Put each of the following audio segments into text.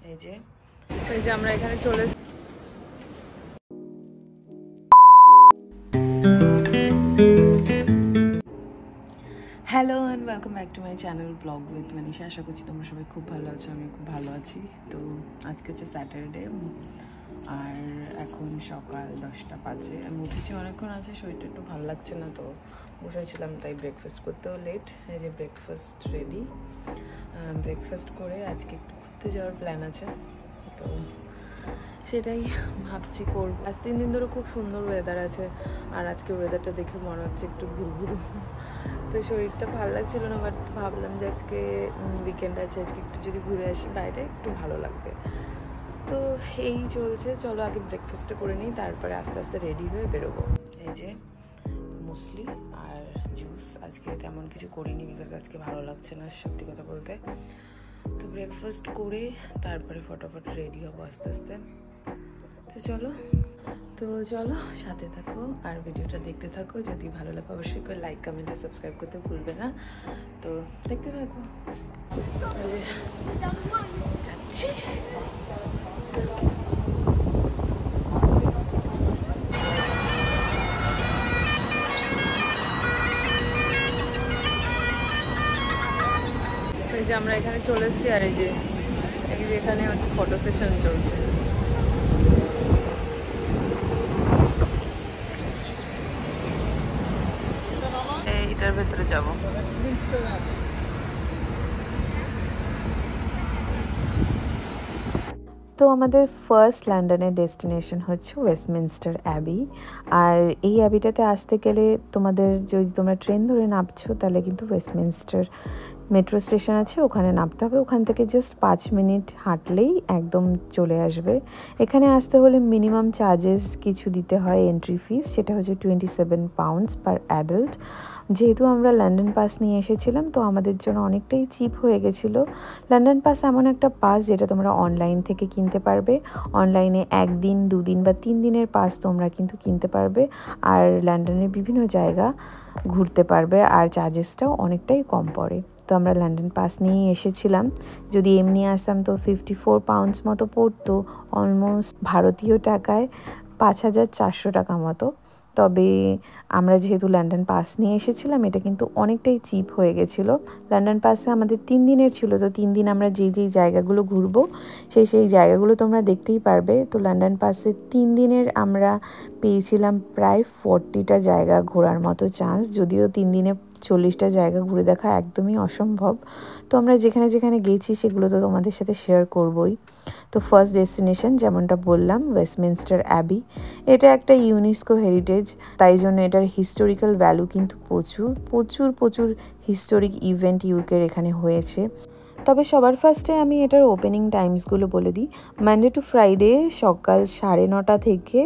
এই যে আমরা এখানে চলে hello and welcome back to my channel blog with Manisha. আশা করছি তোমরা সবাই খুব ভালো আছো, আমি খুব ভালো আছি। তো আজকে হচ্ছে স্যাটারডে আর এখন সকাল 10টা বাজে। আমি উঠেছি অনেকক্ষণ আছে, শরীরটা একটু ভালো লাগছে না, তো বসেছিলাম, তাই ব্রেকফাস্ট করতেও লেট। এই যে ব্রেকফাস্ট রেডি। ব্রেকফাস্ট করে আজকে একটু ঘুরতে যাওয়ার প্ল্যান আছে, তো সেটাই ভাবছি করব। আজ 3 দিন ধরে খুব সুন্দর ওয়েদার আছে, আর আজকে ওয়েদারটা দেখে মনে হচ্ছে একটু ঘুরঘুরু। তো শরীরটা ভালো লাগছিল না, বাট ভাবলাম যে আজকে উইকেন্ড আছে, আজকে একটু যদি ঘুরে আসি বাইরে একটু ভালো লাগবে। তো এই চলছে, চলো আগে ব্রেকফাস্টটা করে নিই, তারপরে আস্তে আস্তে রেডি হয়ে বেরোবো। এই যে মুসলি আর জুস, আজকে তেমন কিছু করিনি বিকজ আজকে ভালো লাগছে না সত্যি কথা বলতে। তো ব্রেকফাস্ট করে তারপরে ফটাফট রেডি হবো আস্তে আস্তে। তো চলো সাথে থাকো আর ভিডিওটা দেখতে থাকো। যদি ভালো লাগে অবশ্যই করে লাইক কমেন্ট আর সাবস্ক্রাইব করতে ভুলবে না। তো দেখতে থাকো, যাচ্ছি। এই যে আমরা এখানে চলে এসেছি, আর এই যে এখানে হচ্ছে ফটো সেশন চলছে। এইটার ভেতরে যাব। তো আমাদের ফার্স্ট লন্ডনের ডেস্টিনেশন হচ্ছে ওয়েস্টমিনস্টার অ্যাবি। আর এই অ্যাবিটাতে আসতে গেলে তোমাদের, যদি তোমরা ট্রেন ধরে নামছো তাহলে কিন্তু ওয়েস্টমিনস্টার মেট্রো স্টেশন আছে, ওখানে নামতে হবে। ওখান থেকে জাস্ট 5 মিনিট হাঁটলেই একদম চলে আসবে। এখানে আসতে হলে মিনিমাম চার্জেস কিছু দিতে হয়, এন্ট্রি ফিস, সেটা হচ্ছে 27 পাউন্ডস পার অ্যাডাল্ট। যেহেতু আমরা লন্ডন পাস নিয়ে এসেছিলাম, তো আমাদের জন্য অনেকটাই চিপ হয়ে গেছিলো। লন্ডন পাস এমন একটা পাস যেটা তোমরা অনলাইন থেকে কিনতে পারবে। অনলাইনে 1 দিন 2 দিন বা 3 দিনের পাস তোমরা কিন্তু কিনতে পারবে, আর লন্ডনের বিভিন্ন জায়গা ঘুরতে পারবে, আর চার্জেসটাও অনেকটাই কম পড়ে। তো আমরা লন্ডন পাস নিয়েই এসেছিলাম। যদি এমনি আসতাম তো 54 পাউন্ডস মতো পড়তো, অলমোস্ট ভারতীয় টাকায় 5,400 টাকা মতো। তবে আমরা যেহেতু লন্ডন পাস নিয়ে এসেছিলাম, এটা কিন্তু অনেকটাই চিপ হয়ে গেছিলো। লন্ডন পাসে আমাদের 3 দিনের ছিল, তো 3 দিন আমরা যেই জায়গাগুলো ঘুরবো সেই জায়গাগুলো তোমরা দেখতেই পারবে। তো লন্ডন পাসে 3 দিনের আমরা পেয়েছিলাম প্রায় 40টা জায়গা ঘোরার মতো চান্স, যদিও 3 দিনে 40টা জায়গা ঘুরে দেখা একদমই অসম্ভব। তো আমরা যেখানে যেখানে গেছি সেগুলো তো তোমাদের সাথে শেয়ার করবই। তো ফার্স্ট ডেস্টিনেশন যেমনটা বললাম, ওয়েস্টমিনস্টার অ্যাবি। এটা একটা ইউনেস্কো হেরিটেজ, তাই জন্য এটার হিস্টোরিক্যাল ভ্যালু কিন্তু প্রচুর হিস্টোরিক ইভেন্ট ইউকের এখানে হয়েছে। তবে সবার ফার্স্টে আমি এটার ওপেনিং টাইমসগুলো বলে দিই। মানডে টু ফ্রাইডে সকাল 9:30 থেকে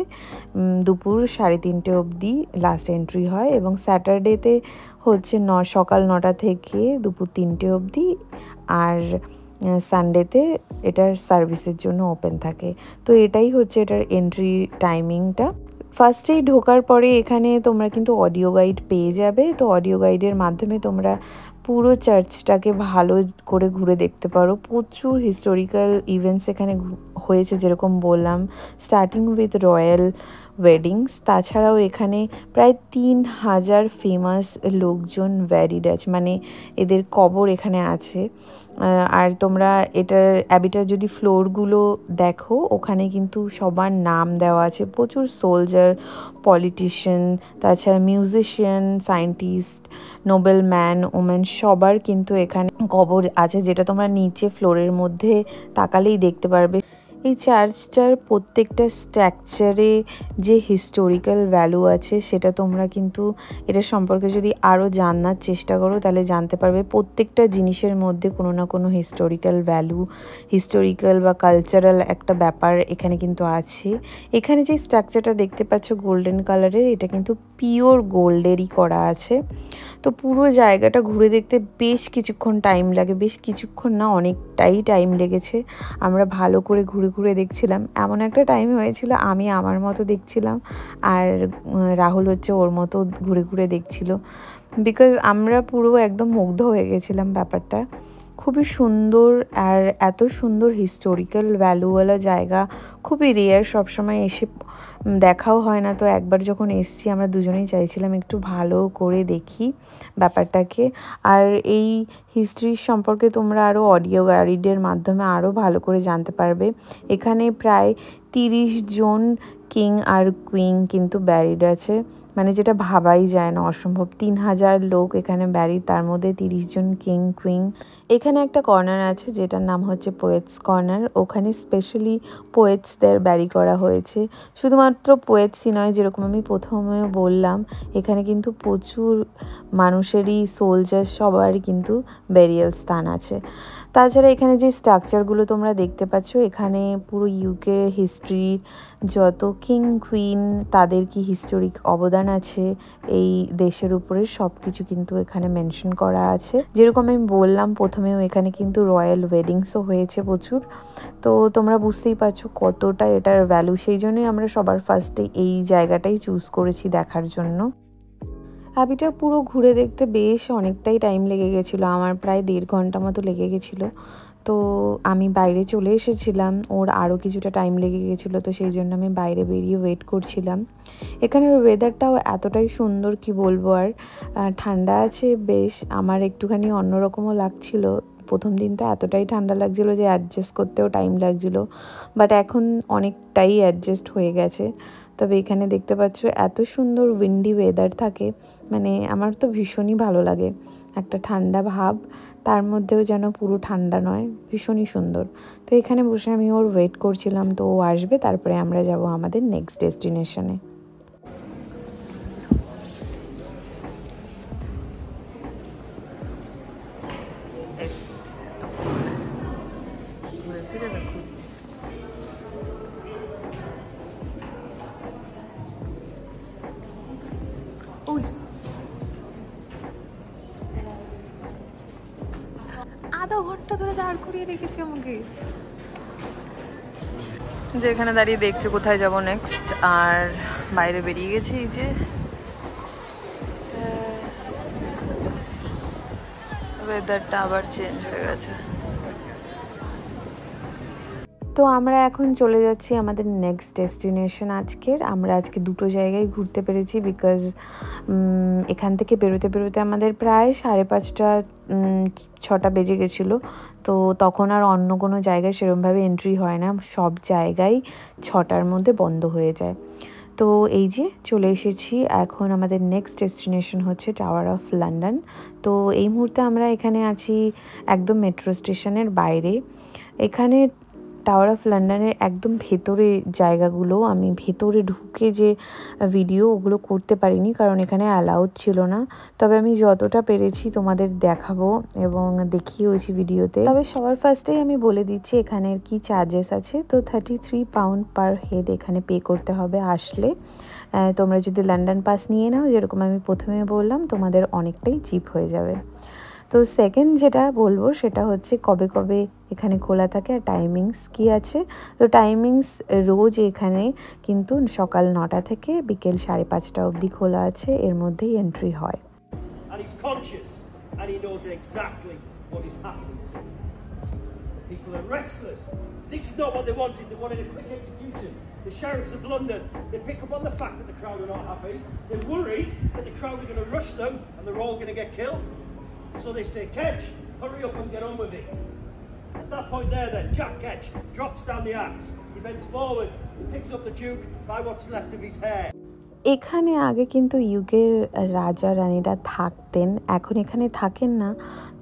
দুপুর 3:30 অবধি লাস্ট এন্ট্রি হয়, এবং স্যাটারডেতে হচ্ছে সকাল 9টা থেকে দুপুর 3টে অবধি, আর সানডেতে এটার সার্ভিসের জন্য ওপেন থাকে। তো এটাই হচ্ছে এটার এন্ট্রি টাইমিংটা। ফার্স্টেই ঢোকার পরে এখানে তোমরা কিন্তু অডিও গাইড পেয়ে যাবে। তো অডিও গাইডের মাধ্যমে তোমরা পুরো চার্চটাকে ভালো করে ঘুরে দেখতে পারো। প্রচুর হিস্টোরিক্যাল ইভেন্টস এখানে হয়েছে, যেরকম বললাম, স্টার্টিং উইথ রয়্যাল ওয়েডিংস। তাছাড়াও এখানে প্রায় 3,000 ফেমাস লোকজন ব্যারিড আছে, মানে এদের কবর এখানে আছে। আর তোমরা এটার অ্যাবিটার যদি ফ্লোরগুলো দেখো, ওখানে কিন্তু সবার নাম দেওয়া আছে। প্রচুর সোলজার, পলিটিশিয়ান, তাছাড়া musician, scientist, Nobel man, women, সবার কিন্তু এখানে কবর আছে, যেটা তোমরা নিচে ফ্লোরের মধ্যে তাকালেই দেখতে পারবে। এই চার্চটার প্রত্যেকটা স্ট্রাকচারে যে হিস্টোরিক্যাল ভ্যালু আছে, সেটা তোমরা কিন্তু এটা সম্পর্কে যদি আরও জানার চেষ্টা করো তাহলে জানতে পারবে। প্রত্যেকটা জিনিসের মধ্যে কোনো না কোনো হিস্টোরিক্যাল ভ্যালু, হিস্টোরিক্যাল বা কালচারাল একটা ব্যাপার এখানে কিন্তু আছে। এখানে যে স্ট্রাকচারটা দেখতে পাচ্ছ গোল্ডেন কালারের, এটা কিন্তু পিওর গোল্ডেরই করা আছে। তো পুরো জায়গাটা ঘুরে দেখতে বেশ কিছুক্ষণ টাইম লাগে, বেশ কিছুক্ষণ না, অনেকটাই টাইম লেগেছে। আমরা ভালো করে ঘুরে দেখছিলাম। এমন একটা টাইম হয়েছিল আমি আমার মতো দেখছিলাম, আর রাহুল হচ্ছে ওর মতো ঘুরে দেখছিল, বিকজ আমরা পুরো একদম মুগ্ধ হয়ে গেছিলাম ব্যাপারটা। খুবই সুন্দর। আর এত সুন্দর হিস্টোরিক্যাল ভ্যালুওয়ালা জায়গা খুবই রেয়ার, সবসময় এসে দেখাও হয় না। তো একবার যখন এসছি আমরা দুজনেই চাইছিলাম একটু ভালো করে দেখি ব্যাপারটাকে। আর এই হিস্ট্রি সম্পর্কে তোমরা আরও অডিও গাইডের মাধ্যমে আরও ভালো করে জানতে পারবে। এখানে প্রায় 30 জন কিং আর কুইন কিন্তু ব্যারিড আছে, মানে যেটা ভাবাই যায় না, অসম্ভব। 3000 লোক এখানে ব্যারিড, তার মধ্যে 30 জন কিং কুইন। এখানে একটা কর্নার আছে যেটার নাম হচ্ছে পোয়েটস কর্নার। ওখানে স্পেশালি পোয়েটসদের ব্যারি করা হয়েছে। শুধুমাত্র পোয়েটসই নয়, যেরকম আমি প্রথমেও বললাম, এখানে কিন্তু প্রচুর মানুষেরই, সোলজার সবারই কিন্তু ব্যারিয়াল স্থান আছে। তাছাড়া এখানে যে স্ট্রাকচারগুলো তোমরা দেখতে পাচ্ছ, এখানে পুরো ইউকে হিস্ট্রির যত কিং কুইন, তাদের কি হিস্টোরিক অবদান আছে এই দেশের উপরে, সব কিছু কিন্তু এখানে মেনশন করা আছে। যেরকম আমি বললাম প্রথমেও, এখানে কিন্তু রয়্যাল ওয়েডিংসও হয়েছে প্রচুর। তো তোমরা বুঝতেই পারছো কতটা এটার ভ্যালু। সেই জন্যই আমরা সবার ফার্স্টে এই জায়গাটাই চুজ করেছি দেখার জন্য। অ্যাবিটা পুরো ঘুরে দেখতে বেশ অনেকটাই টাইম লেগে গেছিলো, আমার প্রায় 1.5 ঘন্টা মতো লেগে গেছিলো। তো আমি বাইরে চলে এসেছিলাম, ওর আরও কিছুটা টাইম লেগে গেছিলো, তো সেই জন্য আমি বাইরে বেরিয়ে ওয়েট করছিলাম। এখানের ওয়েদারটাও এতটাই সুন্দর, কি বলবো আর। ঠান্ডা আছে বেশ, আমার একটুখানি অন্যরকমও লাগছিল। প্রথম দিন তো এতটাই ঠান্ডা লাগছিলো যে অ্যাডজাস্ট করতেও টাইম লাগছিলো, বাট এখন অনেকটাই অ্যাডজাস্ট হয়ে গেছে। তবে এখানে দেখতে পাচ্ছ এত সুন্দর উইন্ডি ওয়েদার থাকে, মানে আমার তো ভীষণই ভালো লাগে। একটা ঠান্ডা ভাব, তার মধ্যেও যেন পুরো ঠান্ডা নয়, ভীষণই সুন্দর। তো এখানে বসে আমি ওর ওয়েট করছিলাম, তো ও আসবে, তারপরে আমরা যাব আমাদের নেক্সট ডেস্টিনেশনে। আধা ঘন্টা ধরে দাঁড় করিয়ে রেখেছি আমাকে, যে এখানে দাঁড়িয়ে দেখছে কোথায় যাব নেক্সট। আর বাইরে বেরিয়ে গেছি, এই যে ওয়েদারটা আবার চেঞ্জ হয়ে গেছে। তো আমরা এখন চলে যাচ্ছি আমাদের নেক্সট ডেস্টিনেশন আজকের। আমরা আজকে দুটো জায়গায় ঘুরতে পেরেছি, বিকজ এখান থেকে বেরোতে বেরোতে আমাদের প্রায় 5:30 6টা বেজে গেছিলো। তো তখন আর অন্য কোনো জায়গায় সেরকমভাবে এন্ট্রি হয় না, সব জায়গায় 6টার মধ্যে বন্ধ হয়ে যায়। তো এই যে চলে এসেছি, এখন আমাদের নেক্সট ডেস্টিনেশন হচ্ছে টাওয়ার অফ লন্ডন। তো এই মুহূর্তে আমরা এখানে আছি একদম মেট্রো স্টেশনের বাইরে। এখানে টাওয়ার অফ লন্ডনের একদম ভেতরে জায়গাগুলো, আমি ভেতরে ঢুকে যে ভিডিও ওগুলো করতে পারিনি, কারণ এখানে অ্যালাউড ছিল না। তবে আমি যতটা পেরেছি তোমাদের দেখাবো এবং দেখিয়েওছি ভিডিওতে। তবে সবার ফার্স্টেই আমি বলে দিচ্ছি এখানের কি চার্জেস আছে। তো 33 পাউন্ড পার হেড এখানে পে করতে হবে আসলে। তোমরা যদি লন্ডন পাস নিয়ে নাও, যেরকম আমি প্রথমে বললাম, তোমাদের অনেকটাই চিপ হয়ে যাবে। তো সেকেন্ড যেটা বলবো সেটা হচ্ছে কবে কবে এখানে খোলা থাকে আর টাইমিংস কি আছে। তো টাইমিংস রোজ এখানে কিন্তু সকাল 9টা থেকে বিকেল 5:30 অবধি খোলা আছে, এর মধ্যেই এন্ট্রি হয়। This is not what they wanted. They wanted a quick execution. The sheriffs of London, they pick up on the fact that the crowd are not happy. They're worried that the crowd are going to rush them and they're all going to get killed. So they say, Ketch, hurry up and get on with it. At that point there then, Jack Ketch drops down the axe. He bends forward, picks up the Duke by what's left of his hair. এখানে আগে কিন্তু ইউকের রাজা রানীরা থাকতেন, এখন এখানে থাকেন না।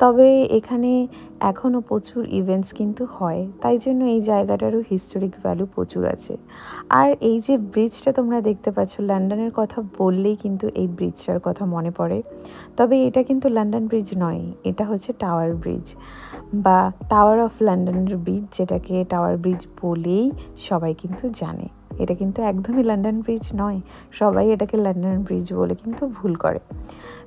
তবে এখানে এখনও প্রচুর ইভেন্টস কিন্তু হয়, তাই জন্য এই জায়গাটারও হিস্টোরিক ভ্যালু প্রচুর আছে। আর এই যে ব্রিজটা তোমরা দেখতে পাচ্ছ, লন্ডনের কথা বললেই কিন্তু এই ব্রিজটার কথা মনে পড়ে। তবে এটা কিন্তু লন্ডন ব্রিজ নয়, এটা হচ্ছে টাওয়ার ব্রিজ বা টাওয়ার অফ লন্ডনের ব্রিজ, যেটাকে টাওয়ার ব্রিজ বলেই সবাই কিন্তু জানে। এটা কিন্তু একদমই লন্ডন ব্রিজ নয়, সবাই এটাকে লন্ডন ব্রিজ বলে কিন্তু ভুল করে।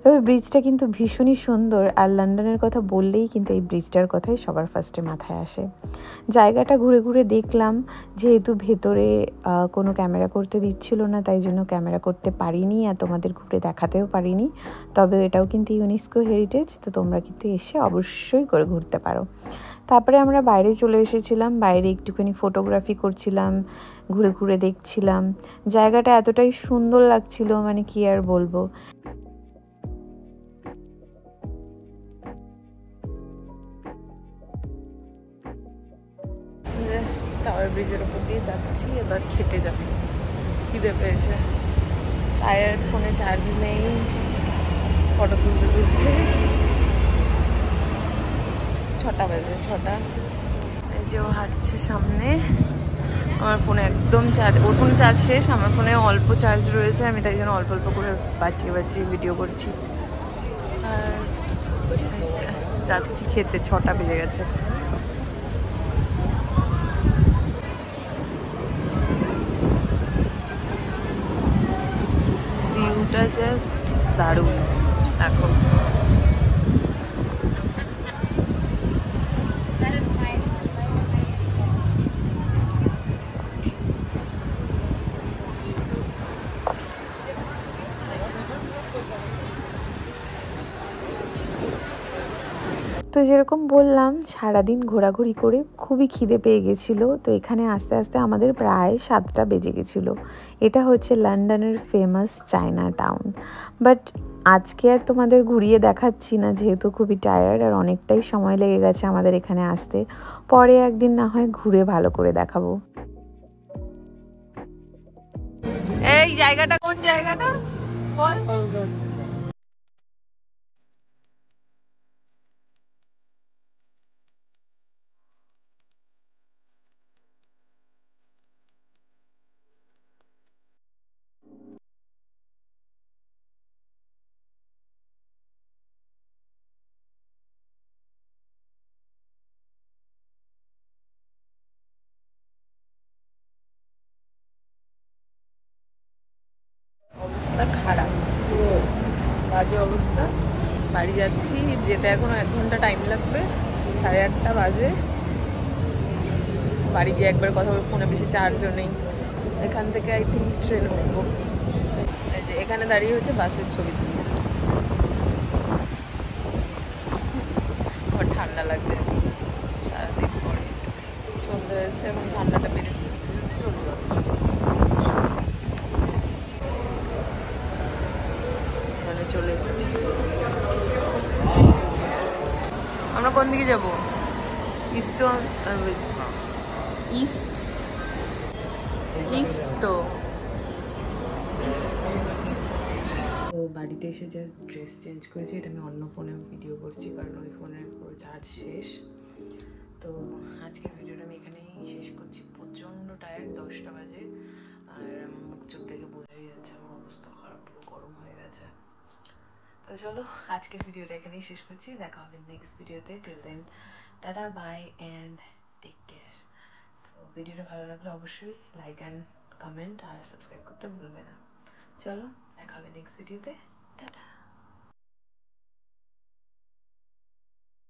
তবে ব্রিজটা কিন্তু ভীষণই সুন্দর, আর লন্ডনের কথা বললেই কিন্তু এই ব্রিজটার কথাই সবার ফার্স্টে মাথায় আসে। জায়গাটা ঘুরে ঘুরে দেখলাম, যেহেতু ভেতরে কোনো ক্যামেরা করতে দিচ্ছিল না, তাই জন্য ক্যামেরা করতে পারিনি আর তোমাদের ঘুরে দেখাতেও পারিনি। তবে এটাও কিন্তু ইউনেস্কো হেরিটেজ, তো তোমরা কিন্তু এসে অবশ্যই করে ঘুরতে পারো। তারপরে আমরা বাইরে চলে এসেছিলাম, বাইরে একটুখানি ফটোগ্রাফি করছিলাম, ঘুরে ঘুরে দেখছিলাম। জায়গাটা এতটাই সুন্দর লাগছিল, মানে কি আর বলবো। টাওয়ার ব্রিজের ওপর দিয়ে যাচ্ছি, এবার খেতে যাবো, খিদে পেয়েছে। টায়ার ফোনে চার্জ নেই, ফটো তুলতে তুলতে 6টা বাজে, 6টা। এই যে ও হাঁটছে সামনে, আমার ফোনে একদম চার্জ, ওর ফোনে চার্জ শেষ, আমার ফোনে অল্প চার্জ রয়েছে, আমি তাই জন্য অল্প অল্প করে বাঁচিয়ে বাঁচিয়ে ভিডিও করছি। আর যাচ্ছি খেতে, 6টা বেজে গেছে। ভিউটা জাস্ট দারুণ, দেখো। তো যেরকম বললাম, সারাদিন ঘোরাঘুরি করে খুবই খিদে পেয়ে গেছিলো, তো এখানে আস্তে আস্তে আমাদের প্রায় 7টা বেজে গেছিলো। এটা হচ্ছে লন্ডনের ফেমাস চায়না টাউন। বাট আজকে আর তোমাদের ঘুরিয়ে দেখাচ্ছি না, যেহেতু খুবই টায়ার্ড আর অনেকটাই সময় লেগে গেছে আমাদের এখানে আসতে। পরে একদিন না হয় ঘুরে ভালো করে দেখাবো। এই জায়গাটা কোন জায়গাটা বল? অবস্থা খারাপ, পুরো বাজে অবস্থা। বাড়ি যাচ্ছি, যেতে এখনো 1 ঘন্টা টাইম লাগবে, 8:30 বাজে। বাড়ি গিয়ে একবার কথা বলবো, ফোনে বেশি চার্জও নেই। এখান থেকে আই থিঙ্ক ট্রেন উঠবো। এই যে এখানে দাঁড়িয়ে হচ্ছে বাসের ছবি তুলছে। আমার ঠান্ডা লাগছে সারাদিন পরে, সন্ধ্যা এসছে, এখন ঠান্ডাটা বেড়েছে। স্টেশনে চলে এসেছি। আমরা কোন দিকে যাবো? ইস্টার্ন আর ওয়েস্ট? ইস্ট, ইস্ট তো ইস্ট ইস্ট। তো বাড়িতে এসে জাস্ট ড্রেস চেঞ্জ করেছি, এটা আমি অন্য ফোনে ভিডিও করছি কারণ ওই ফোনের পুরো চার্জ শেষ। তো আজকের ভিডিওটা আমি এখানেই শেষ করছি। প্রচণ্ড টায়ার্ড, 10টা বাজে, আর আমার মুখ চোখ দেখে বোঝাই যাচ্ছে আমার অবস্থা খারাপ, পুরো গরম হয়ে গেছে। তো চলো আজকের ভিডিওটা এখানেই শেষ করছি, দেখা হবে নেক্সট ভিডিওতে। Till then tata, bye and take care. তো ভিডিওটা ভালো লাগলে অবশ্যই লাইক অ্যান্ড কমেন্ট আর সাবস্ক্রাইব করতে ভুলবে না। চলো দেখা হবে নেক্সট ভিডিওতে, টাটা।